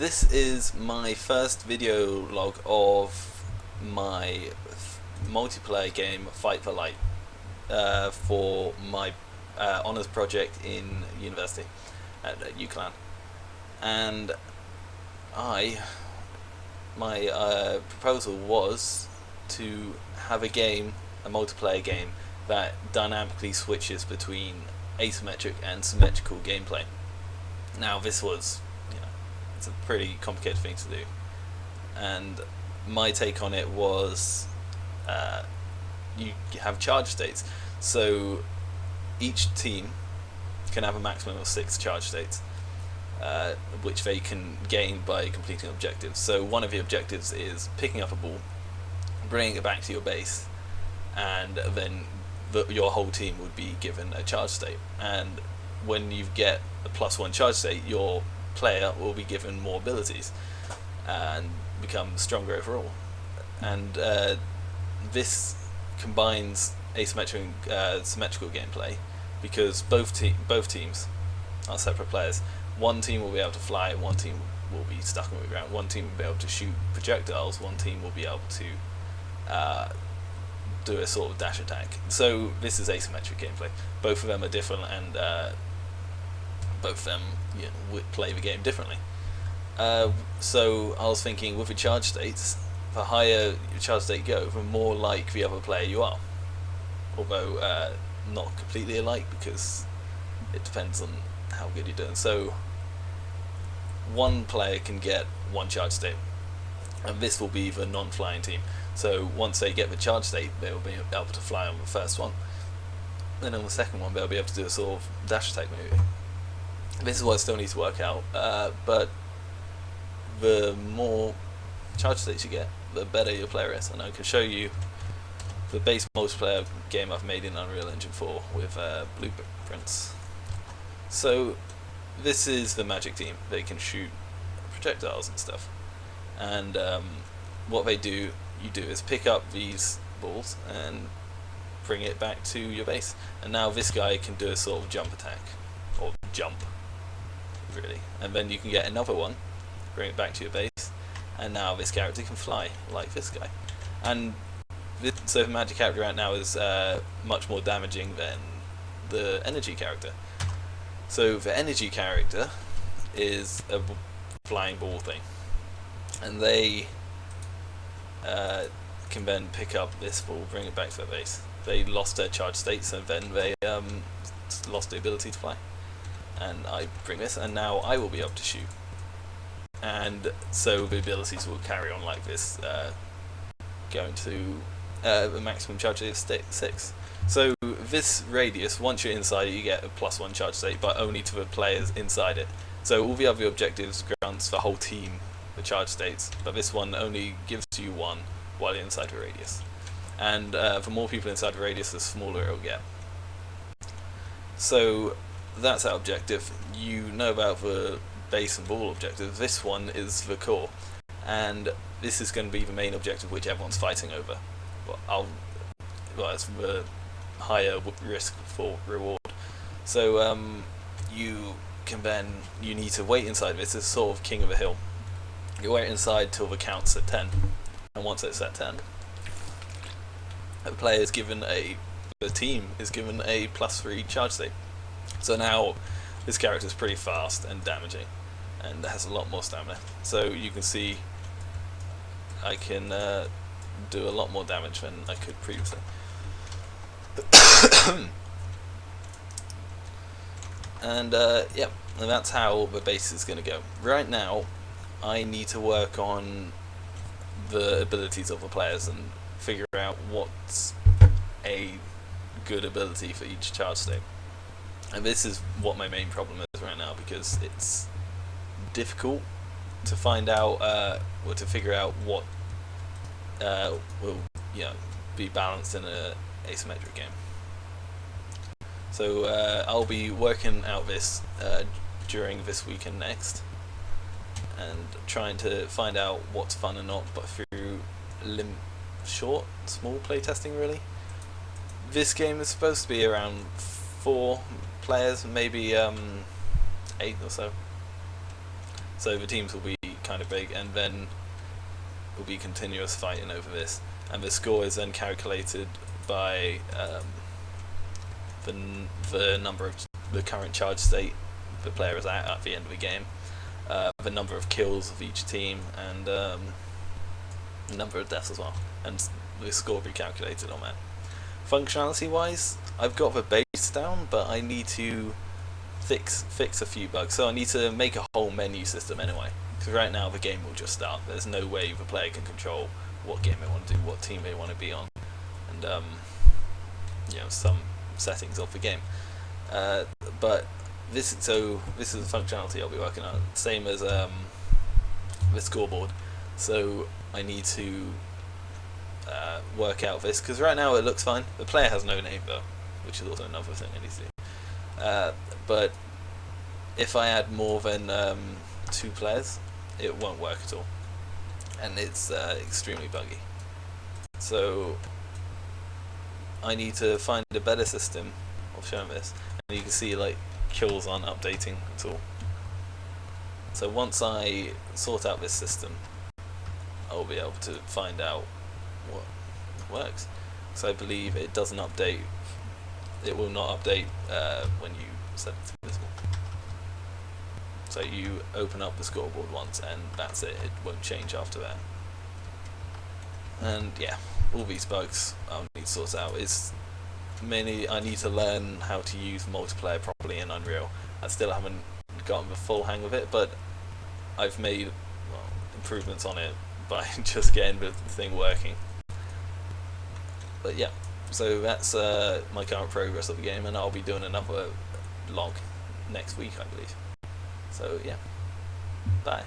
this is my first video log of my multiplayer game Fight for Light for my honours project in university at UCLan. And my proposal was to have a multiplayer game that dynamically switches between asymmetric and symmetrical gameplay. Now this was, it's a pretty complicated thing to do, and my take on it was you have charge states, so each team can have a maximum of 6 charge states, which they can gain by completing objectives. So one of the objectives is picking up a ball, bringing it back to your base, and then your whole team would be given a charge state. And when you get a +1 charge state, your player will be given more abilities and become stronger overall. And this combines asymmetric and symmetrical gameplay, because both teams are separate players. One team will be able to fly, one team will be stuck on the ground, one team will be able to shoot projectiles, one team will be able to do a sort of dash attack. So this is asymmetric gameplay. Both of them are different, and both of them play the game differently. So I was thinking, with the charge states, the higher your charge state go, the more like the other player you are. Although not completely alike, because it depends on how good you're doing. So one player can get 1 charge state, and this will be the non-flying team. So once they get the charge state, they will be able to fly on the first one. Then on the second one, they'll be able to do a sort of dash attack move. This is what I still need to work out, but the more charge states you get, the better your player is. And I can show you the base multiplayer game I've made in Unreal Engine 4 with blueprints. So this is the magic team. They can shoot projectiles and stuff, and what you do is pick up these balls and bring it back to your base. And now this guy can do a sort of jump attack, or jump really, and then you can get another one, bring it back to your base, and now this character can fly like this guy. And so the magic character right now is much more damaging than the energy character. So the energy character is a flying ball thing, and they can then pick up this ball, bring it back to their base. They lost their charge states, and then they lost the ability to fly. And I bring this, and now I will be able to shoot. And so the abilities will carry on like this, going to a maximum charge of 6. So this radius, once you're inside it, you get a +1 charge state, but only to the players inside it. So all the other objectives grants the whole team the charge states, but this one only gives you 1 while you're inside the radius. And the more people inside the radius, the smaller it'll get. So that's our objective. You know about the base and ball objective. This one is the core, and this is going to be the main objective which everyone's fighting over. It's the higher risk for reward. So you need to wait inside this. It's sort of king of a hill. You wait inside till the count's at 10, and once it's at 10, the team is given a +3 charge state. So now this character is pretty fast and damaging, and has a lot more stamina. So you can see I can do a lot more damage than I could previously. And yeah, and that's how the base is going to go. Right now, I need to work on the abilities of the players and figure out what's a good ability for each charge state. And this is what my main problem is right now, because it's difficult to find out, or to figure out what will be balanced in an asymmetric game. So I'll be working out this during this week and next, and trying to find out what's fun and not, but through small playtesting really. This game is supposed to be around 4 players, maybe 8 or so. So the teams will be kind of big, and then will be continuous fighting over this, and the score is then calculated by the number of the current charge state the player is at the end of the game, the number of kills of each team, and the number of deaths as well, and the score will be calculated on that. Functionality wise, I've got the base down, but I need to fix a few bugs. So I need to make a whole menu system anyway, because right now the game will just start. There's no way the player can control what game they want to do, what team they want to be on, and some settings of the game. But this is the functionality I'll be working on, same as the scoreboard. So I need to work out this, because right now it looks fine. The player has no name though, which is also another thing I need to do. But if I add more than 2 players, it won't work at all, and it's extremely buggy. So I need to find a better system of showing this, and you can see like kills aren't updating at all. So once I sort out this system, I'll be able to find out what works. So I believe it doesn't update. It will not update when you set it to visible. So you open up the scoreboard once, and that's it. It won't change after that. And yeah, all these bugs I'll need to sort out. It's mainly I need to learn how to use multiplayer properly in Unreal. I still haven't gotten the full hang of it, but I've made improvements on it by just getting the thing working. But yeah, so that's my current progress of the game, and I'll be doing another log next week, I believe. So yeah, bye.